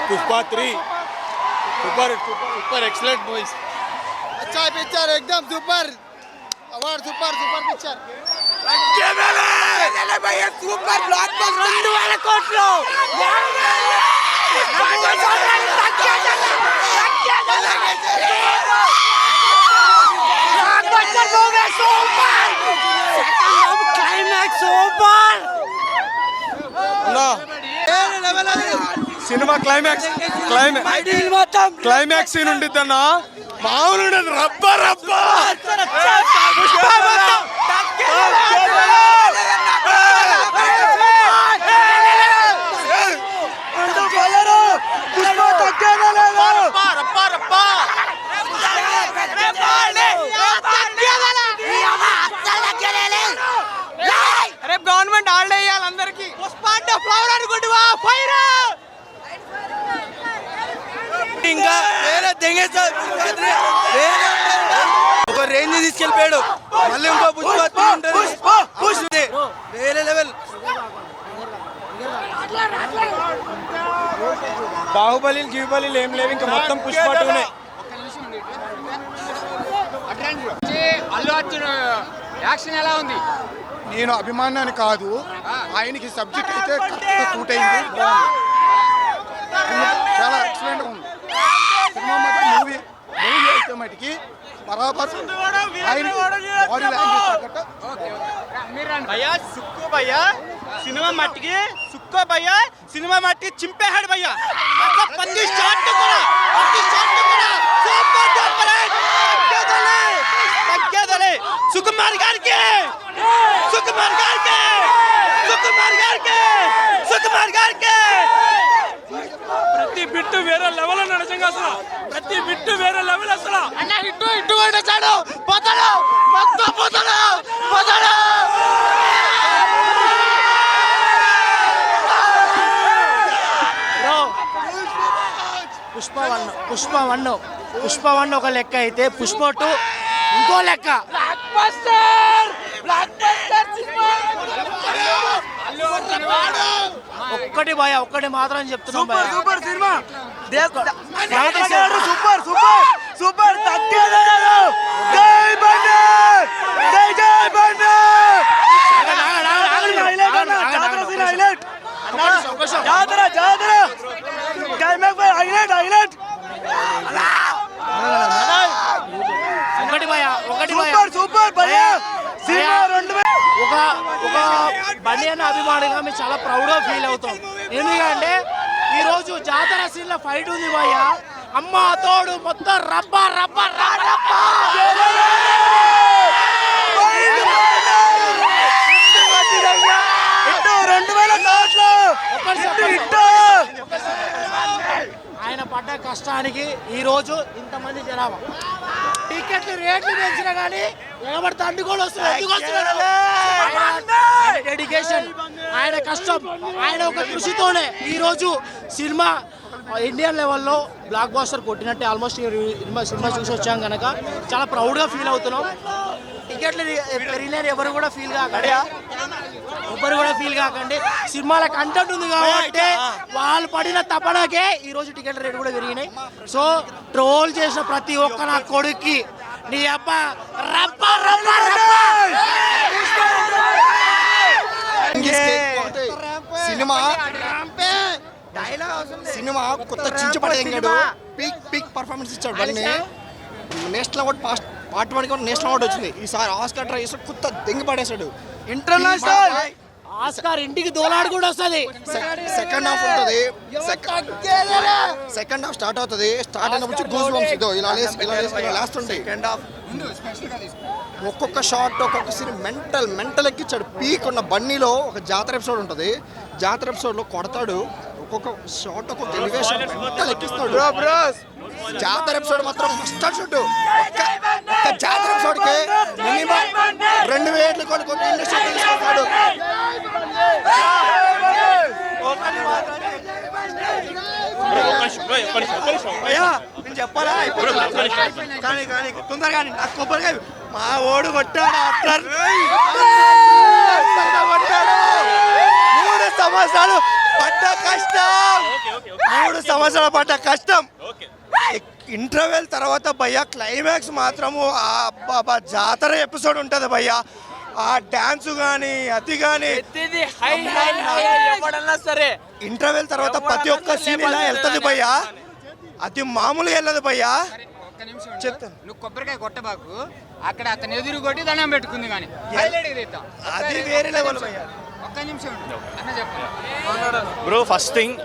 Pushpa 3 super excellent movies. अच्छा picture एकदम super award super picture भैया सुपर ब्लॉकबस्टर 2,000 కోట్లు క్లైమాక్స్ సూపర్ సినిమా క్లైమాక్స్ సీన్ ఉండిద్దన్నా మామూలు రబ్బా రేపు గవర్నమెంట్ హాలిడే ఇవ్వాలి అందరికి. ఫ్లవర్ అనుకుంటువా ఫైర్ ఇంకా వేరే ఒక రేంజ్ తీసుకెళ్ళిపోయాడు. మళ్ళీ ఇంకో పుష్ప వేరే లెవెల్. బాహుబలి గీబలి ఏం లేవు, ఇంకా మొత్తం పుష్ప 2నే. అల్లు అర్జున్ యాక్షన్ ఎలా ఉంది? నేను అభిమానాన్ని కాదు, ఆయనకి సబ్జెక్ట్ అయితే కరెక్ట్గా సూట్ అయింది, బాగుంది, చాలా ఎక్సలెంట్గా ఉంది సినిమా. మాత్రం మూవీ అయితే మటుకి బరాబర్ ఆయన బాడీ లాంగ్వేజ్ తగ్గట్టు. భయ్యా సుక్కో భయ్యా సినిమా మట్టికి చింపేహాడు భయ్యా. ప్రతి షాట్ కూడా సూపర్ డూపర్ తగ్గేదలే. సుకుమార్ గారికి ప్రతి బిట్టు వేరే లెవెల్ అన్న, నిజంగా అసలు ప్రతి బిట్టు వేరే లెవెల్ అసలు. అన్న ఇటు కొట్టేశాడు. పోతాడు మొత్తం పోతాడు. పుష్ప 1 ఒక లెక్క అయితే పుష్ప 2 ఇంకో లెక్క. ఒక్కటి మాత్రం చెప్తున్నాం, సూపర్ సినిమా. సూపర్ ఒక బండి అన్న అభిమానిగా మేము చాలా ప్రౌడ్గా ఫీల్ అవుతాం. ఎందుకంటే ఈరోజు జాతర సీన్ లో ఫైట్ ఉంది భయ్య. అమ్మ తోడు మొత్తం రబ్బా 2,000 కోట్లు ఆయన పడ్డ కష్టానికి ఈ రోజు ఇంతమంది జనాభా. టికెట్లు రేట్లు పెంచినా కానీ ఎగబడి తండ్రి కూడా వస్తున్నారు. డెడికేషన్, ఆయన కష్టం, ఆయన ఒక కృషితోనే ఈరోజు సినిమా ఇండియన్ లెవెల్లో బ్లాక్ బాస్టర్ కొట్టినట్టే. ఆల్మోస్ట్ సినిమా చూసి వచ్చాం కనుక చాలా ప్రౌడ్గా ఫీల్ అవుతున్నాం. టికెట్లు పెరిగిన ఎవరు కూడా ఫీల్ కాకండి. సినిమాల కంటెంట్ ఉంది కాబట్టి వాళ్ళు పడిన తపనకే ఈరోజు టికెట్ రేటు కూడా పెరిగినాయి. సో ట్రోల్ చేసిన ప్రతి ఒక్క నా కొడుక్కి నీ అబ్బా సినిమా కొత్త చించపడేంగాడు. పీక్ పర్ఫార్మెన్స్ ఇచ్చాడు. బండి నేషనల్ అవార్డ్ పార్ట్ 1 కూడా నేషనల్ అవార్డు వచ్చింది. ఈసారి ఆస్కార్ ట్రై చేసి కొత్త దెంగి పడేశాడు. ఇంటర్నేషనల్ ఆస్కార్ ఇంటికి దోలాడు కూడా వస్తుంది. సెకండ్ హాఫ్ ఉంటుంది, సెకండ్ హాఫ్ స్టార్ట్ అవుతుంది. స్టార్ట్ అయినప్పుడు గూస్ బంప్స్ ఇలా లేస్తుంటాయి. ఒక్కొక్క షాట్ ఒక్కొక్క సీన్ మెంటల్ ఎక్కించాడు. పీక్ ఉన్న బన్నీలో ఒక జాతర ఎపిసోడ్ ఉంటుంది. జాతర ఎపిసోడ్లో కొడతాడు. ఒక్కొక్క షాట్ ఒక్కొక్క ఎలివేషన్ మెంటల్ ఎక్కిస్తాడు. జాతర ఎపిసోడ్ మాత్రం ఫస్ట్ షూట్. ఒక్క జాతర ఎపిసోడ్కి మినిమం 2,000 కోట్లు ఇండస్ట్రీ తీసుకుంటాడు. నేను చెప్పాలా కానీ తొందరగా నాకు కొబ్బరిగా మా ఓడు కొట్టాడు. 3 సంవత్సరాలు పడ్డ కష్టం 3 సంవత్సరాలు పడ్డ కష్టం. ఇంటర్వెల్ తర్వాత భయ్యా క్లైమాక్స్ మాత్రము ఆ జాతర ఎపిసోడ్ ఉంటుంది భయ్యా. ఆ డాన్స్ కానీ అది కానీ సరే ఇంటర్వెల్ తర్వాత ప్రతి ఒక్క సీన్ ఇలా వెళ్తుంది భయ్యా. అది మామూలుగా వెళ్ళదు భయ్యా. ఒక్క నిమిషం ఉండు. చెప్తాను. నువ్వు కొబ్బరికాయ కొట్టబాకు. అక్కడ అతను ఎదురు కొట్టి దండం పెట్టుకుంది కానీ హైలైట్ తీద్దాం. అది వేరే లెవెల్ భయ్యా. ఒక్క నిమిషం ఉండు. అన్న చెప్పండి బ్రో ఫస్ట్ థింగ్